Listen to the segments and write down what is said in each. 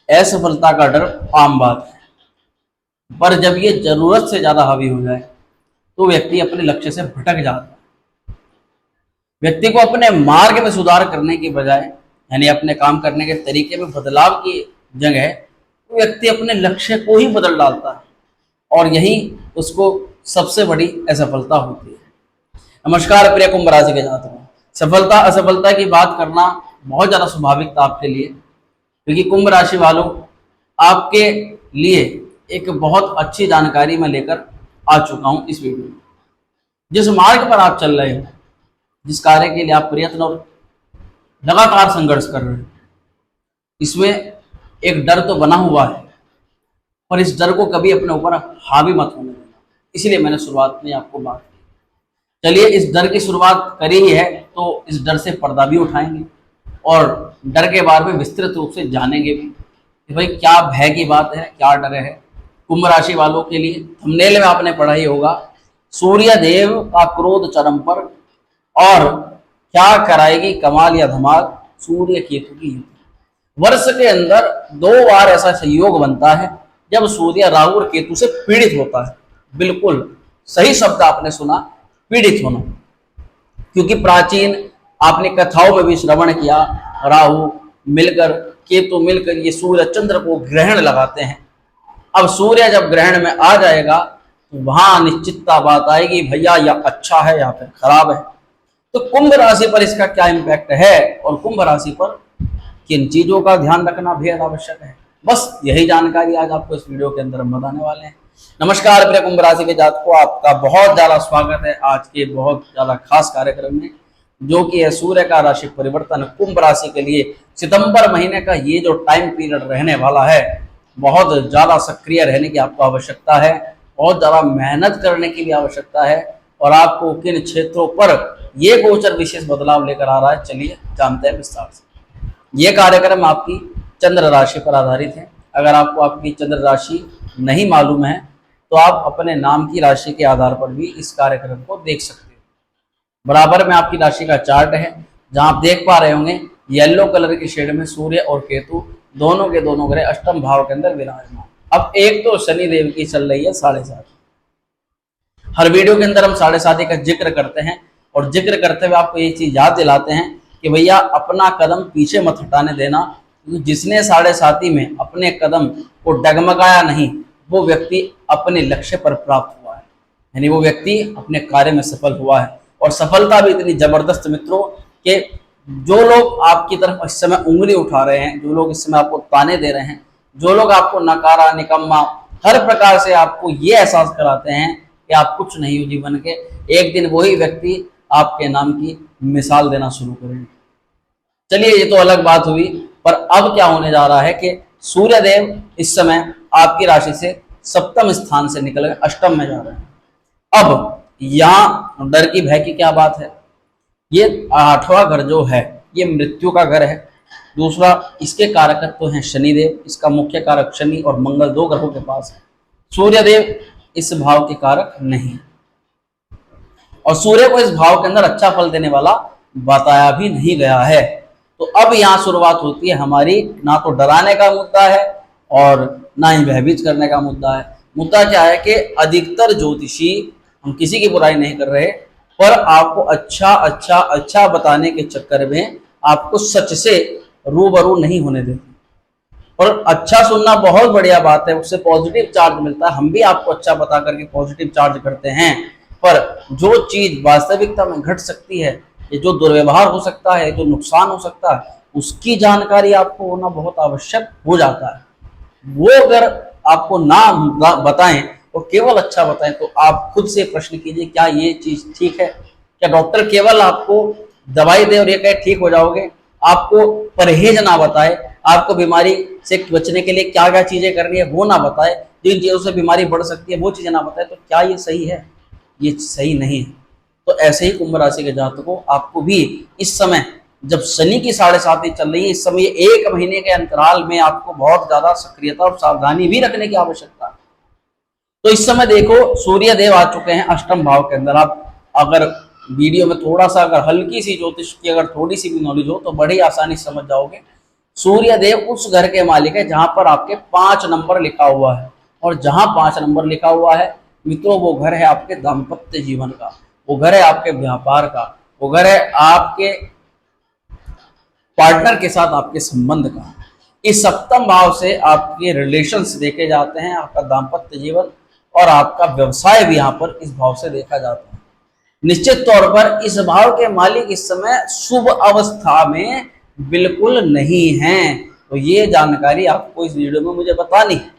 असफलता का डर आम बात है, पर जब ये जरूरत से ज्यादा हावी हो जाए तो व्यक्ति अपने लक्ष्य से भटक जाता है। व्यक्ति को अपने मार्ग में सुधार करने की बजाय, यानी अपने काम करने के तरीके में बदलाव की जगह, तो व्यक्ति अपने लक्ष्य को ही बदल डालता है और यही उसको सबसे बड़ी असफलता होती है। नमस्कार प्रिय कुंभ राशि के जातकों, सफलता असफलता की बात करना बहुत ज्यादा स्वाभाविक था आपके लिए, क्योंकि कुंभ राशि वालों, आपके लिए एक बहुत अच्छी जानकारी मैं लेकर आ चुका हूं इस वीडियो में। जिस मार्ग पर आप चल रहे हो, जिस कार्य के लिए आप प्रयत्न और लगातार संघर्ष कर रहे हो, इसमें एक डर तो बना हुआ है, पर इस डर को कभी अपने ऊपर हावी मत होने देना। इसलिए मैंने शुरुआत में आपको बात की। चलिए, इस डर की शुरुआत करी ही है तो इस डर से पर्दा भी उठाएंगे और डर के बारे में विस्तृत रूप से जानेंगे भी कि भाई क्या भय की बात है, क्या डर है। कुंभ राशि वालों के लिए थंबनेल में आपने पढ़ा ही होगा, सूर्य देव का क्रोध चरम पर और क्या कराएगी कमाल या धमाल सूर्य केतु की युति। वर्ष के अंदर 2 बार ऐसा संयोग बनता है जब सूर्य राहु और केतु से पीड़ित होता है। बिल्कुल सही शब्द आपने सुना, पीड़ित होना, क्योंकि प्राचीन आपने कथाओं में भी श्रवण किया, राहु मिलकर केतु मिलकर ये सूर्य चंद्र को ग्रहण लगाते हैं। अब सूर्य जब ग्रहण में आ जाएगा तो वहां निश्चितता बात आएगी, भैया या अच्छा है या फिर खराब है। तो कुंभ राशि पर इसका क्या इम्पैक्ट है और कुंभ राशि पर किन चीजों का ध्यान रखना बेहद आवश्यक है, बस यही जानकारी आज आपको इस वीडियो के अंदर हम बताने वाले हैं। नमस्कार प्रिय कुंभ राशि के जातकों, आपका बहुत ज्यादा स्वागत है आज के बहुत ज्यादा खास कार्यक्रम में, जो कि है सूर्य का राशि परिवर्तन। कुंभ राशि के लिए सितंबर महीने का ये जो टाइम पीरियड रहने वाला है, बहुत ज्यादा सक्रिय रहने की आपको आवश्यकता है, बहुत ज्यादा मेहनत करने की भी आवश्यकता है, और आपको किन क्षेत्रों पर ये गोचर विशेष बदलाव लेकर आ रहा है, चलिए जानते हैं विस्तार से। ये कार्यक्रम आपकी चंद्र राशि पर आधारित है। अगर आपको आपकी चंद्र राशि नहीं मालूम है तो आप अपने नाम की राशि के आधार पर भी इस कार्यक्रम को देख सकते हो। बराबर में आपकी राशि का चार्ट है, जहां आप देख पा रहे होंगे येलो कलर के शेड में सूर्य और केतु दोनों के दोनों ग्रह अष्टम भाव के अंदर विराजमान। अब एक तो शनि देव की चल रही है 7.5। हर वीडियो के अंदर हम 7.5 का जिक्र करते हैं और जिक्र करते हुए आपको ये चीज याद दिलाते हैं कि भैया अपना कदम पीछे मत हटाने देना, क्योंकि जिसने 7.5 में अपने कदम को डगमगाया नहीं, वो व्यक्ति अपने लक्ष्य पर प्राप्त हुआ है, यानी वो व्यक्ति अपने कार्य में सफल हुआ है। और सफलता भी इतनी जबरदस्त मित्रों कि जो लोग आपकी तरफ इस समय उंगली उठा रहे हैं, जो लोग इस समय आपको ताने दे रहे हैं, जो लोग आपको नकारा निकम्मा हर प्रकार से आपको ये एहसास कराते हैं कि आप कुछ नहीं हो जीवन के, एक दिन वही व्यक्ति आपके नाम की मिसाल देना शुरू करेंगे। चलिए, ये तो अलग बात हुई, पर अब क्या होने जा रहा है कि सूर्य देव इस समय आपकी राशि से सप्तम स्थान से निकल गए, अष्टम में जा रहे हैं। अब यहाँ डर की भय की क्या बात है, ये 8वां घर जो है ये मृत्यु का घर है। दूसरा, इसके कारक तो हैं शनिदेव, इसका मुख्य कारक शनि और मंगल 2 ग्रहों के पास है। सूर्य देव इस भाव के कारक नहीं, और सूर्य को इस भाव के अंदर अच्छा फल देने वाला बताया भी नहीं गया है। तो अब यहाँ शुरुआत होती है हमारी, ना तो डराने का मुद्दा है और ना ही भयभीत करने का मुद्दा है। मुद्दा क्या है कि अधिकतर ज्योतिषी, हम किसी की बुराई नहीं कर रहे, पर आपको अच्छा अच्छा अच्छा बताने के चक्कर में आपको सच से रूबरू नहीं होने देते। और अच्छा सुनना बहुत बढ़िया बात है, उससे पॉजिटिव चार्ज मिलता है, हम भी आपको अच्छा बता करके पॉजिटिव चार्ज करते हैं, पर जो चीज वास्तविकता में घट सकती है, ये जो दुर्व्यवहार हो सकता है, जो नुकसान हो सकता है, उसकी जानकारी आपको होना बहुत आवश्यक हो जाता है। वो अगर आपको ना बताएं और केवल अच्छा बताएं तो आप खुद से प्रश्न कीजिए, क्या ये चीज ठीक है? क्या डॉक्टर केवल आपको दवाई दे और ये कहे ठीक हो जाओगे, आपको परहेज ना बताए, आपको बीमारी से बचने के लिए क्या क्या चीजें करनी है वो ना बताए, जिन चीजों से बीमारी बढ़ सकती है वो चीजें ना बताए, तो क्या ये सही है? ये सही नहीं है। तो ऐसे ही कुंभ राशि के जातकों, आपको भी इस समय जब शनि की 7.5 चल रही है, इस समय 1 महीने के अंतराल में आपको बहुत ज्यादा सक्रियता और सावधानी भी रखने की आवश्यकता है। तो इस समय देखो, सूर्य देव आ चुके हैं अष्टम भाव के अंदर। आप अगर वीडियो में थोड़ा सा अगर हल्की सी ज्योतिष की अगर थोड़ी सी भी नॉलेज हो तो बड़ी आसानी से समझ जाओगे। सूर्य देव उस घर के मालिक है जहां पर आपके 5 नंबर लिखा हुआ है, और जहां 5 नंबर लिखा हुआ है मित्रों, वो घर है आपके दाम्पत्य जीवन का, वो घर है आपके व्यापार का, वो घर है आपके पार्टनर के साथ आपके संबंध का। इस सप्तम भाव से आपके रिलेशंस देखे जाते हैं, आपका दाम्पत्य जीवन और आपका व्यवसाय भी यहाँ पर इस भाव से देखा जाता है। निश्चित तौर पर इस भाव के मालिक इस समय शुभ अवस्था में बिल्कुल नहीं हैं, तो ये जानकारी आपको इस वीडियो में मुझे बतानी है।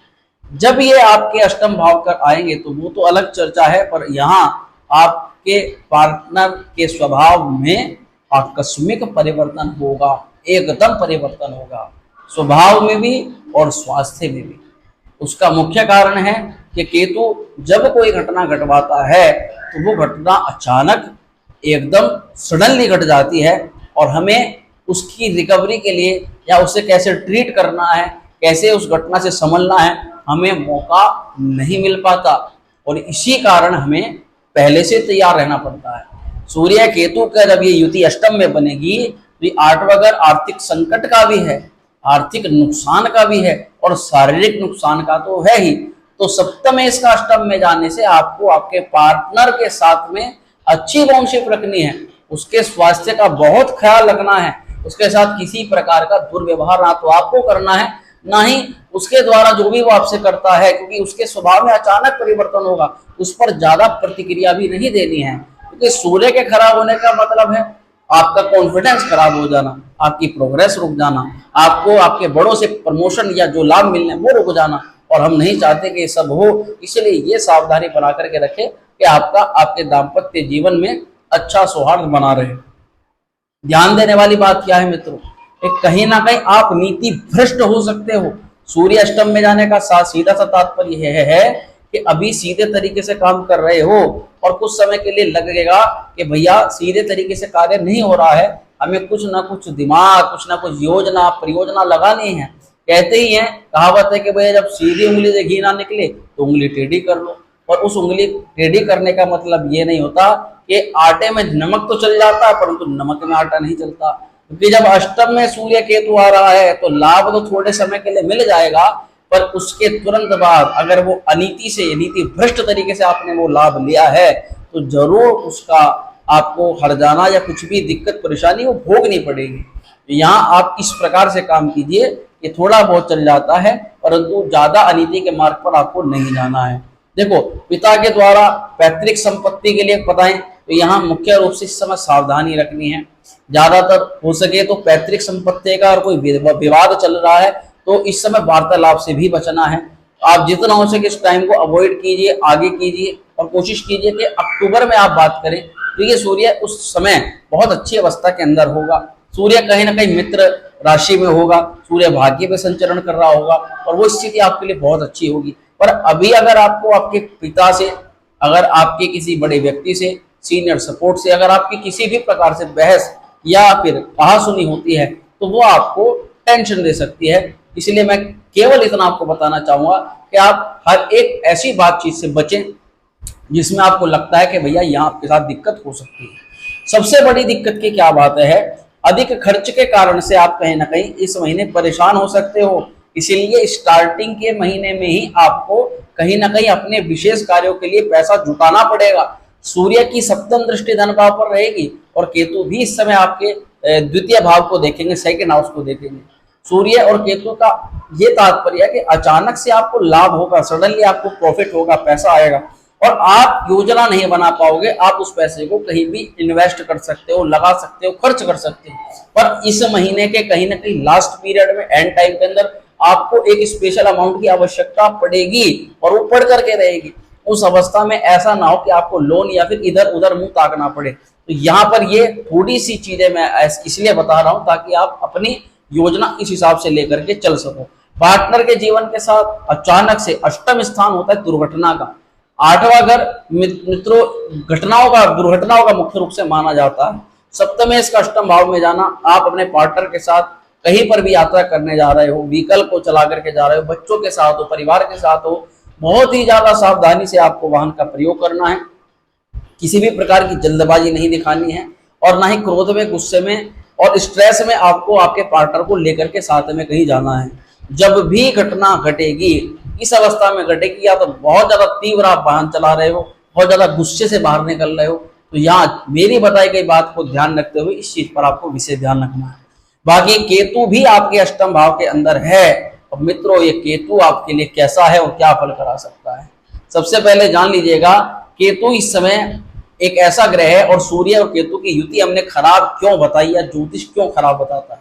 जब ये आपके अष्टम भाव कर आएंगे तो वो तो अलग चर्चा है, पर यहाँ आपके पार्टनर के स्वभाव में आकस्मिक परिवर्तन होगा, एकदम परिवर्तन होगा, स्वभाव में भी और स्वास्थ्य में भी। उसका मुख्य कारण है कि केतु जब कोई घटना घटवाता है तो वो घटना अचानक एकदम सडनली घट जाती है, और हमें उसकी रिकवरी के लिए या उसे कैसे ट्रीट करना है, कैसे उस घटना से संभलना है, हमें मौका नहीं मिल पाता, और इसी कारण हमें पहले से तैयार रहना पड़ता है। सूर्य केतु का जब ये युति अष्टम में बनेगी तो ये 8वां घर आर्थिक संकट का भी है, आर्थिक नुकसान का भी है, और शारीरिक नुकसान का तो है ही। तो सप्तम इसका अष्टम में जाने से आपको आपके पार्टनर के साथ में अच्छी बाउंडशिप रखनी है, उसके स्वास्थ्य का बहुत ख्याल रखना है, उसके साथ किसी प्रकार का दुर्व्यवहार ना तो आपको करना है, ना ही उसके द्वारा जो भी वो आपसे करता है, क्योंकि उसके स्वभाव में अचानक परिवर्तन होगा, उस पर ज्यादा प्रतिक्रिया भी नहीं देनी है। क्योंकि सूर्य के खराब होने का मतलब है आपका कॉन्फिडेंस खराब हो जाना, आपकी प्रोग्रेस रुक जाना, आपको आपके बड़ों से प्रमोशन या जो लाभ मिलने वो रुक जाना, और हम नहीं चाहते कि ये सब हो। इसलिए ये सावधानी बना करके रखें कि आपका आपके दाम्पत्य जीवन में अच्छा सौहार्द बना रहे। ध्यान देने वाली बात क्या है मित्रों, कहीं ना कहीं आप नीति भ्रष्ट हो सकते हो। सूर्य अष्टम में जाने का सीधा सा तात्पर्य यह है कि अभी सीधे तरीके से काम कर रहे हो और कुछ समय के लिए लगेगा कि भैया सीधे तरीके से कार्य नहीं हो रहा है, हमें कुछ ना कुछ दिमाग, कुछ ना कुछ योजना परियोजना लगानी है। कहते ही है, कहावत है कि भैया जब सीधी उंगली से घी ना निकले तो उंगली टेढ़ी कर लो। और उस उंगली टेढ़ी करने का मतलब ये नहीं होता कि आटे में नमक तो चल जाता है परंतु नमक में आटा नहीं चलता। क्योंकि जब अष्टम में सूर्य केतु आ रहा है तो लाभ तो थोड़े समय के लिए मिल जाएगा, पर उसके तुरंत बाद अगर वो अनीति से, नीति भ्रष्ट तरीके से आपने वो लाभ लिया है तो जरूर उसका आपको हर्जाना या कुछ भी दिक्कत परेशानी वो भोगनी पड़ेगी। यहाँ आप इस प्रकार से काम कीजिए कि थोड़ा बहुत चल जाता है परंतु ज्यादा अनीति के मार्ग पर आपको नहीं जाना है। देखो, पिता के द्वारा पैतृक संपत्ति के लिए बताएं तो यहाँ मुख्य रूप से इस समय सावधानी रखनी है। ज्यादातर हो सके तो पैतृक संपत्ति का और कोई विवाद चल रहा है तो इस समय वार्तालाप से भी बचना है। आप जितना हो सके इस टाइम को अवॉइड कीजिए, आगे कीजिए, और कोशिश कीजिए कि अक्टूबर में आप बात करें तो ये सूर्य उस समय बहुत अच्छी अवस्था के अंदर होगा। सूर्य कहीं ना कहीं मित्र राशि में होगा, सूर्य भाग्य पे संचरण कर रहा होगा और वो स्थिति आपके लिए बहुत अच्छी होगी। पर अभी अगर आपको आपके पिता से, अगर आपके किसी बड़े व्यक्ति से, सीनियर सपोर्ट से, अगर आपकी किसी भी प्रकार से बहस या फिर कहासुनी होती है तो वो आपको टेंशन दे सकती है। इसलिए मैं केवल इतना आपको बताना चाहूंगा कि आप हर एक ऐसी बातचीत से बचें जिसमें आपको लगता है कि भैया यहाँ आपके साथ दिक्कत हो सकती है। सबसे बड़ी दिक्कत की क्या बात है, अधिक खर्च के कारण से आप कहीं ना कहीं इस महीने परेशान हो सकते हो। इसीलिए स्टार्टिंग के महीने में ही आपको कहीं ना कहीं अपने विशेष कार्यों के लिए पैसा जुटाना पड़ेगा। सूर्य की सप्तम दृष्टि धन भाव पर रहेगी और केतु भी इस समय आपके द्वितीय भाव को देखेंगे, सेकंड हाउस को देखेंगे। सूर्य और केतु का ये तात्पर्य है कि अचानक से आपको लाभ होगा, सडनली आपको प्रॉफिट होगा, पैसा आएगा और आप योजना नहीं बना पाओगे। आप उस पैसे को कहीं भी इन्वेस्ट कर सकते हो, लगा सकते हो, खर्च कर सकते हो। पर इस महीने के कहीं ना कहीं लास्ट पीरियड में, एंड टाइम के अंदर आपको एक स्पेशल अमाउंट की आवश्यकता पड़ेगी और वो पड़ करके रहेगी। उस अवस्था में ऐसा ना हो कि आपको लोन या फिर इधर उधर मुंह ताकना पड़े। तो यहाँ पर ये थोड़ी सी चीजें मैं इसलिए बता रहा हूँ ताकि आप अपनी योजना इस हिसाब से लेकर के चल सको। पार्टनर के जीवन के साथ अचानक से अष्टम स्थान होता है दुर्घटना का। 8वां घर मित्रों दुर्घटनाओं का मुख्य रूप से माना जाता है। सप्तमेश इसका अष्टम भाव में जाना, आप अपने पार्टनर के साथ कहीं पर भी यात्रा करने जा रहे हो, व्हीकल को चला करके जा रहे हो, बच्चों के साथ हो, परिवार के साथ हो, बहुत ही ज्यादा सावधानी से आपको वाहन का प्रयोग करना है। किसी भी प्रकार की जल्दबाजी नहीं दिखानी है और ना ही क्रोध में, गुस्से में और स्ट्रेस में आपको आपके पार्टनर को लेकर के साथ में कहीं जाना है। जब भी घटना घटेगी इस अवस्था में घटेगी, या तो बहुत ज्यादा तीव्र आप वाहन चला रहे हो, बहुत ज्यादा गुस्से से बाहर निकल रहे हो, तो यहाँ मेरी बताई गई बात को ध्यान रखते हुए इस चीज पर आपको विशेष ध्यान रखना है। बाकी केतु भी आपके अष्टम भाव के अंदर है। अब मित्रों, ये केतु आपके लिए कैसा है और क्या फल करा सकता है, सबसे पहले जान लीजिएगा। केतु इस समय एक ऐसा ग्रह है, और सूर्य और केतु की युति हमने खराब क्यों बताई या ज्योतिष क्यों खराब बताता है।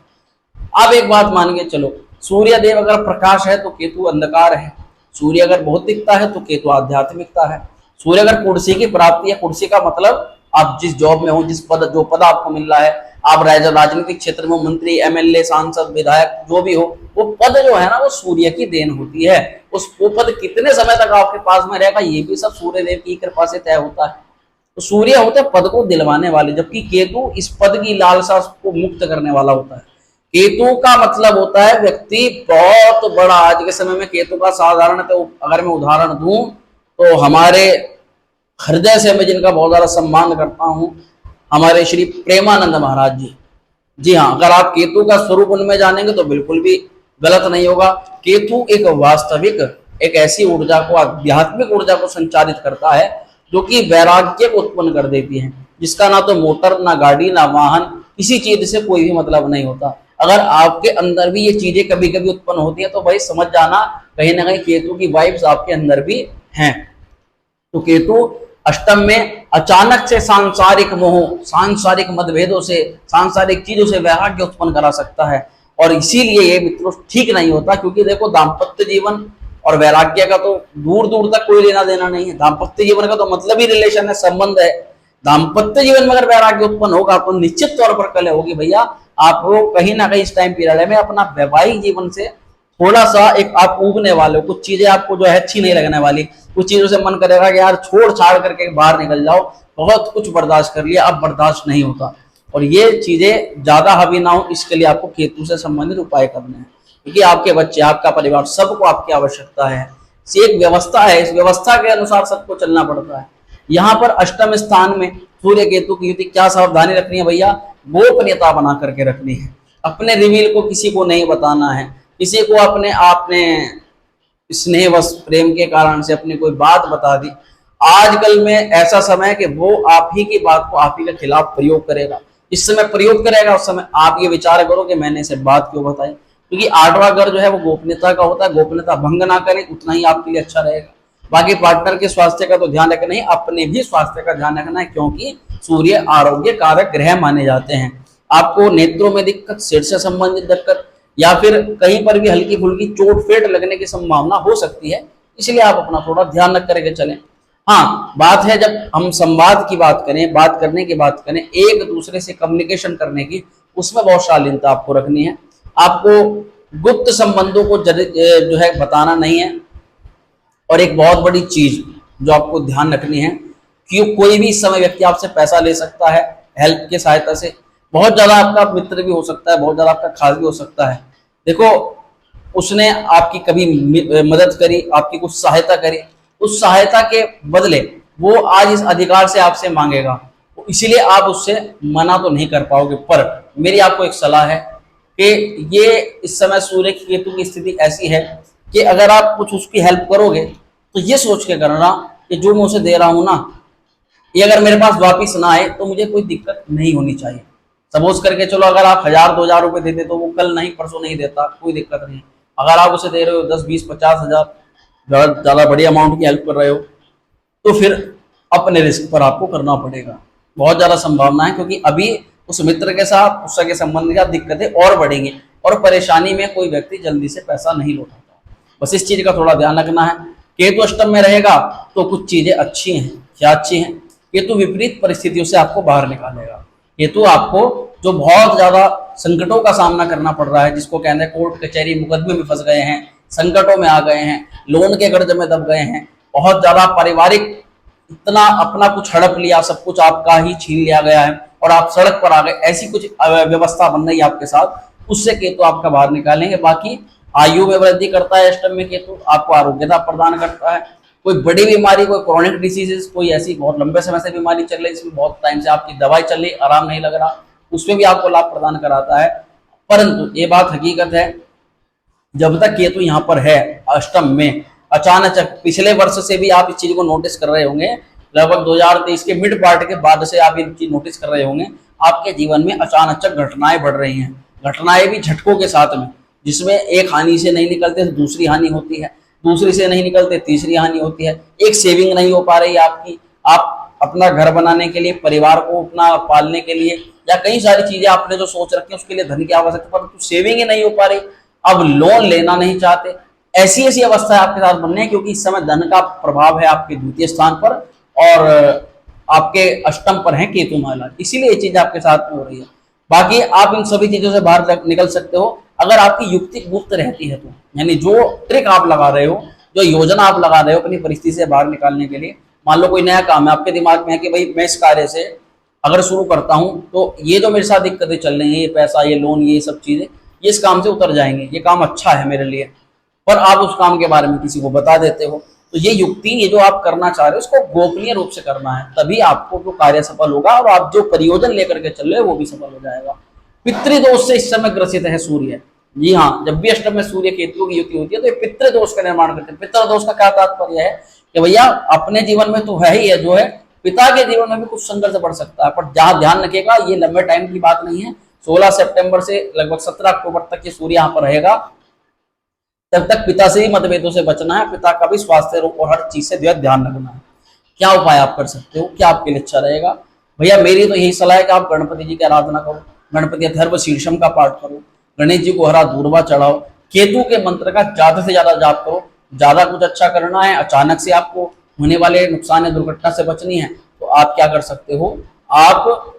आप एक बात मान के चलो, सूर्य देव अगर प्रकाश है तो केतु अंधकार है, सूर्य अगर भौतिकता है तो केतु आध्यात्मिकता है। सूर्य अगर कुर्सी की प्राप्ति है, कुर्सी का मतलब आप जिस जॉब में हो, जिस पद जो पद आपको मिल रहा है, आप राजनीतिक क्षेत्र में मंत्री, एमएलए, सांसद, विधायक जो भी हो, वो पद जो है ना वो सूर्य की देन होती है। वो पद कितने समय तक आपके पास में रहेगा ये भी सब सूर्य देव की कृपा से तय होता है। तो सूर्य होते हैं पद को दिलवाने वाले, जबकि केतु इस पद की लालसा को मुक्त करने वाला होता है। केतु का मतलब होता है व्यक्ति बहुत बड़ा। आज के समय में केतु का साधारण तो अगर मैं उदाहरण दूं तो हमारे हृदय से मैं जिनका बहुत ज्यादा सम्मान करता हूं, हमारे श्री प्रेमानंद महाराज जी। जी हाँ, अगर आप केतु का स्वरूप उनमें जानेंगे तो बिल्कुल भी गलत नहीं होगा। केतु एक वास्तविक, एक ऐसी ऊर्जा को, आध्यात्मिक ऊर्जा को संचारित करता है जो कि वैराग्य को उत्पन्न कर देती है, जिसका ना तो मोटर, ना गाड़ी, ना वाहन, किसी चीज से कोई भी मतलब नहीं होता। अगर आपके अंदर भी ये चीजें कभी कभी उत्पन्न होती है तो भाई समझ जाना कहीं ना कहीं केतु की वाइब्स आपके अंदर भी हैं। तो केतु अष्टम में अचानक से सांसारिक मोह, सांसारिक मतभेदों से, सांसारिक चीजों से वैराग्य उत्पन्न करा सकता है। और इसीलिए ये मित्रों ठीक नहीं होता, क्योंकि देखो दाम्पत्य जीवन और वैराग्य का तो दूर दूर तक कोई लेना देना नहीं है। दाम्पत्य जीवन का तो मतलब ही रिलेशन है, संबंध है। दाम्पत्य जीवन में अगर वैराग्य उत्पन्न होगा तो निश्चित तौर पर कल होगी भैया, आपको कहीं ना कहीं इस टाइम पीरियड में अपना वैवाहिक जीवन से थोड़ा सा एक आप उगने वाले हो। कुछ चीजें आपको जो है अच्छी नहीं लगने वाली, कुछ चीजों से मन करेगा कि यार छोड़ छाड़ करके बाहर निकल जाओ, बहुत कुछ बर्दाश्त कर लिया, अब बर्दाश्त नहीं होता। और ये चीजें ज्यादा हावी ना हो, इसके लिए आपको केतु से संबंधित उपाय करने हैं, क्योंकि आपके बच्चे, आपका परिवार, सबको आपकी आवश्यकता है। एक व्यवस्था है, इस व्यवस्था के अनुसार सबको चलना पड़ता है। यहाँ पर अष्टम स्थान में सूर्य केतु की युति, क्या सावधानी रखनी है भैया? गोपनीयता बना करके रखनी है। अपने रिवील को किसी को नहीं बताना है, किसी को आपने स्नेहवश प्रेम के कारण से अपनी कोई बात बता दी। आजकल में ऐसा समय है कि वो आप ही की बात को आप ही के खिलाफ प्रयोग करेगा। इस समय प्रयोग करेगा, उस समय आप ये विचार करो कि मैंने इसे बात क्यों बताई, क्योंकि आठवां घर जो है वो गोपनीयता का होता है। गोपनीयता भंग ना करें, उतना ही आपके लिए अच्छा रहेगा। बाकी पार्टनर के स्वास्थ्य का तो ध्यान रखना ही, अपने भी स्वास्थ्य का ध्यान रखना है, क्योंकि सूर्य आरोग्य कारक ग्रह माने जाते हैं। आपको नेत्रों में दिक्कत, सिर से संबंधित दिक्कत, या फिर कहीं पर भी हल्की फुल्की चोट फेट लगने की संभावना हो सकती है, इसलिए आप अपना थोड़ा ध्यान रख करके चलें। हाँ, बात है जब हम संवाद की बात करें, बात करने की बात करें, एक दूसरे से कम्युनिकेशन करने की, उसमें बहुत शालीनता आपको रखनी है। आपको गुप्त संबंधों को जो है बताना नहीं है। और एक बहुत बड़ी चीज जो आपको ध्यान रखनी है कि कोई भी इस समय व्यक्ति आपसे पैसा ले सकता है हेल्प की सहायता से। बहुत ज्यादा आपका मित्र भी हो सकता है, बहुत ज्यादा आपका खास भी हो सकता है। देखो, उसने आपकी कभी मदद करी, आपकी कुछ सहायता करी, उस सहायता के बदले वो आज इस अधिकार से आपसे मांगेगा, इसीलिए आप उससे मना तो नहीं कर पाओगे। पर मेरी आपको एक सलाह है कि ये इस समय सूर्य की केतु की स्थिति ऐसी है कि अगर आप कुछ उसकी हेल्प करोगे तो ये सोच के करना कि जो मैं उसे दे रहा हूं ना, ये अगर मेरे पास वापिस ना आए तो मुझे कोई दिक्कत नहीं होनी चाहिए। सपोज करके चलो, अगर आप 1000-2000 रुपए देते तो वो कल नहीं परसों नहीं देता, कोई दिक्कत नहीं। अगर आप उसे दे रहे हो 10-20-50 हजार, ज्यादा बड़ी अमाउंट की हेल्प कर रहे हो, तो फिर अपने रिस्क पर आपको करना पड़ेगा। बहुत ज्यादा संभावना है, क्योंकि अभी उस मित्र के साथ, उस सगे संबंध के साथ दिक्कतें और बढ़ेंगी, और परेशानी में कोई व्यक्ति जल्दी से पैसा नहीं लौटाता। बस इस चीज का थोड़ा ध्यान रखना है। केतु अष्टम में रहेगा तो कुछ चीजें अच्छी हैं। क्या अच्छी हैं? केतु विपरीत परिस्थितियों से आपको बाहर निकालेगा। केतु आपको जो बहुत ज्यादा संकटों का सामना करना पड़ रहा है, जिसको कहते हैं कोर्ट कचहरी मुकदमे में फंस गए हैं, संकटों में आ गए हैं, लोन के कर्ज में दब गए हैं, बहुत ज्यादा पारिवारिक इतना अपना कुछ हड़प लिया, सब कुछ आपका ही छीन लिया गया है और आप सड़क पर आ गए, ऐसी कुछ व्यवस्था बन रही है आपके साथ, उससे केतु आपका बाहर निकालेंगे। बाकी आयु में वृद्धि करता है अष्टम में केतु, आपको आरोग्यता प्रदान करता है। कोई बड़ी बीमारी, कोई क्रोनिक डिसीजेस, कोई ऐसी बहुत लंबे समय से बीमारी चल रही है जिसमें बहुत टाइम से आपकी दवाई चल रही, आराम नहीं लग रहा, उसमें भी आपको लाभ प्रदान कराता है। परंतु ये बात हकीकत है, जब तक केतु यहाँ पर है अष्टम में, अचानक पिछले वर्ष से भी आप इस चीज को नोटिस कर रहे होंगे, लगभग 2023 के मिड पार्ट के बाद से आप ये चीज नोटिस कर रहे होंगे, आपके जीवन में अचानक घटनाएं बढ़ रही हैं, घटनाएं भी झटकों के साथ में, जिसमें एक हानि से नहीं निकलते तो दूसरी हानि होती है, दूसरी से नहीं निकलते तीसरी हानि होती है, एक सेविंग नहीं हो पा रही आपकी, आप अपना घर बनाने के लिए, परिवार को अपना पालने के लिए, या कई सारी चीजें आपने जो सोच रखी है उसके लिए धन की आवश्यकता, परंतु सेविंग ही नहीं हो पा रही, अब लोन लेना नहीं चाहते, ऐसी ऐसी अवस्था आपके साथ बनने है, क्योंकि इस समय धन का प्रभाव है आपके द्वितीय स्थान पर और आपके अष्टम पर है केतु महाराज, इसीलिए ये चीज आपके साथ में हो रही है। बाकी आप इन सभी चीजों से बाहर निकल सकते हो अगर आपकी युक्ति गुप्त रहती है तो, यानी जो ट्रिक आप लगा रहे हो, जो योजना आप लगा रहे हो अपनी परिस्थिति से बाहर निकालने के लिए, मान लो कोई नया काम है आपके दिमाग में है कि भाई मैं इस कार्य से अगर शुरू करता हूं तो ये जो मेरे साथ दिक्कतें चल रही हैं, ये पैसा, ये लोन, ये सब चीजें, ये इस काम से उतर जाएंगे, ये काम अच्छा है मेरे लिए, पर आप उस काम के बारे में किसी को बता देते हो, तो ये युक्ति, ये जो आप करना चाह रहे हो इसको गोपनीय रूप से करना है, तभी आपको जो कार्य सफल होगा और आप जो परियोजन लेकर के चल रहे हो वो भी सफल हो जाएगा। पितृदोष से इस समय ग्रसित है सूर्य। जी हाँ, जब भी अष्टम में सूर्य केतु की युति होती है तो ये पितृदोष का निर्माण करते हैं। पितृदोष का क्या तात्पर्य है कि भैया अपने जीवन में तो है ही है, जो है पिता के जीवन में भी कुछ संघर्ष बढ़ सकता है, पर जहां ध्यान रखिएगा ये लंबे टाइम की बात नहीं है, 16 सितंबर से लगभग 17 अक्टूबर तक ये सूर्य यहाँ पर रहेगा, तब तक पिता से ही मतभेदों से बचना है, पिता का भी स्वास्थ्य और हर चीज से ध्यान रखना है। क्या उपाय आप कर सकते हो, क्या आपके लिए अच्छा रहेगा? भैया मेरी तो यही सलाह है कि आप गणपति जी की आराधना करो, गणपति अथर्व शीर्षम का पाठ करो, गणेश जी को हरा दूर्वा चढ़ाओ, केतु के मंत्र का ज्यादा से ज्यादा जाप करो। ज्यादा कुछ अच्छा करना है, अचानक से आपको होने वाले नुकसान या दुर्घटना से बचनी है, तो आप क्या कर सकते हो, आप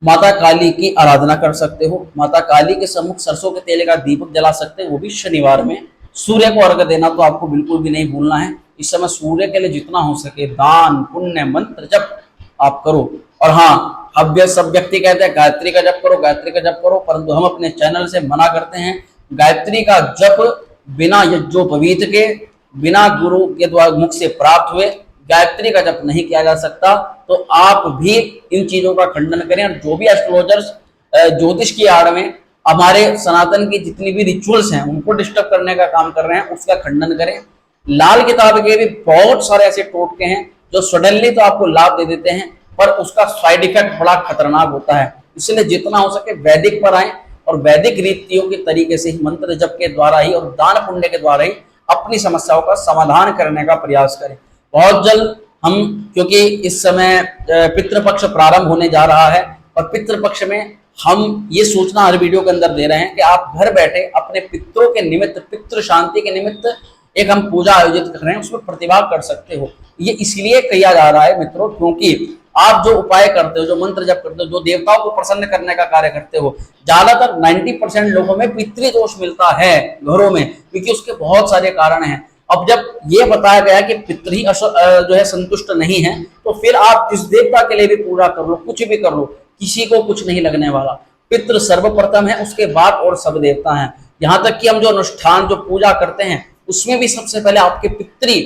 माता काली की आराधना कर सकते हो, माता काली के सम्मुख सरसों के तेल का दीपक जला सकते हैं, वो भी शनिवार में। सूर्य को अर्घ्य देना तो आपको बिल्कुल भी नहीं भूलना है। इस समय सूर्य के लिए जितना हो सके दान पुण्य मंत्र जप आप करो। और हाँ, अब सब व्यक्ति कहते हैं गायत्री का जप करो, गायत्री का जप करो, परंतु हम अपने चैनल से मना करते हैं। गायत्री का जप बिना यज्ञोपवीत के, बिना गुरु के द्वारा मुख से प्राप्त हुए गायत्री का जप नहीं किया जा सकता। तो आप भी इन चीजों का खंडन करें, और जो भी एस्ट्रोलॉजर्स ज्योतिष की आड़ में हमारे सनातन की जितनी भी रिचुअल्स हैं उनको डिस्टर्ब करने का काम कर रहे हैं, उसका खंडन करें। लाल किताब के भी बहुत सारे ऐसे टोटके हैं जो सडनली तो आपको लाभ दे देते हैं, पर उसका साइड इफेक्ट बड़ा खतरनाक होता है। इसलिए जितना हो सके वैदिक पर आए और वैदिक रीतियों के तरीके से ही, मंत्र जप के द्वारा ही और दान पुण्य के द्वारा ही अपनी समस्याओं का समाधान करने का प्रयास करें। बहुत जल्द हम, क्योंकि इस समय पितृपक्ष प्रारंभ होने जा रहा है, और पितृपक्ष में हम ये सूचना हर वीडियो के अंदर दे रहे हैं कि आप घर बैठे अपने पितरों के निमित्त, पितृ शांति के निमित्त एक हम पूजा आयोजित कर रहे हैं, उसमें प्रतिभाग कर सकते हो। ये इसलिए किया जा रहा है मित्रों, क्योंकि आप जो उपाय करते हो, जो मंत्र जप करते हो, जो देवताओं को प्रसन्न करने का कार्य करते हो, ज्यादातर 90% लोगों में पितृदोष मिलता है घरों में, क्योंकि उसके बहुत सारे कारण हैं। अब जब ये बताया गया कि पितृ ही जो है संतुष्ट नहीं है, तो फिर आप जिस देवता के लिए भी पूजा कर लो, कुछ भी कर लो, किसी को कुछ नहीं लगने वाला। पितृ सर्वप्रथम है, उसके बाद और सब देवता हैं। यहाँ तक कि हम जो अनुष्ठान, जो पूजा करते हैं, उसमें भी सबसे पहले आपके पितृ,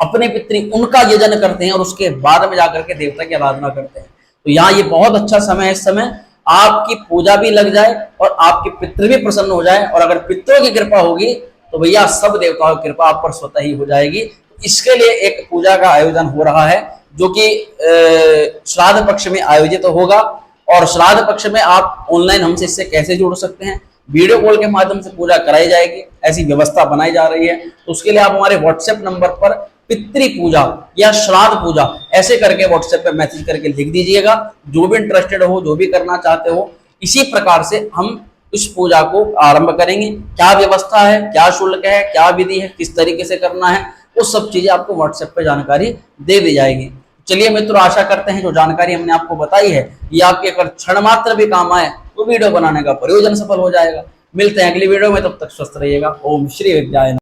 अपने पितृ, उनका यजन करते हैं, और उसके बाद में जाकर के देवता की आराधना करते हैं। तो यहाँ ये बहुत अच्छा समय है, इस समय आपकी पूजा भी लग जाए और आपके पितृ भी प्रसन्न हो जाए, और अगर पितरों की कृपा होगी तो भैया सब देवताओं की कृपा आप पर स्वतः ही हो जाएगी। इसके लिए एक पूजा का आयोजन हो रहा है, जो कि श्राद्ध पक्ष में आयोजित होगा। और श्राद्ध पक्ष में आप ऑनलाइन हमसे इससे कैसे जुड़ सकते हैं, वीडियो कॉल के माध्यम से पूजा कराई जाएगी, ऐसी व्यवस्था बनाई जा रही है। तो उसके लिए आप हमारे व्हाट्सएप नंबर पर पितृ पूजा या श्राद्ध पूजा ऐसे करके व्हाट्सएप पे मैसेज करके लिख दीजिएगा। जो भी इंटरेस्टेड हो, जो भी करना चाहते हो, इसी प्रकार से हम इस पूजा को आरंभ करेंगे। क्या व्यवस्था है, क्या शुल्क है, क्या विधि है, किस तरीके से करना है, वो सब चीजें आपको व्हाट्सएप पे जानकारी दे दी जाएगी। चलिए मित्रों, आशा करते हैं जो जानकारी हमने आपको बताई है ये आपके अगर क्षण मात्र भी काम आए तो वीडियो बनाने का प्रयोजन सफल हो जाएगा। मिलते हैं अगली वीडियो में, तब तक स्वस्थ रहिएगा। ओम श्री विद्याय नमः।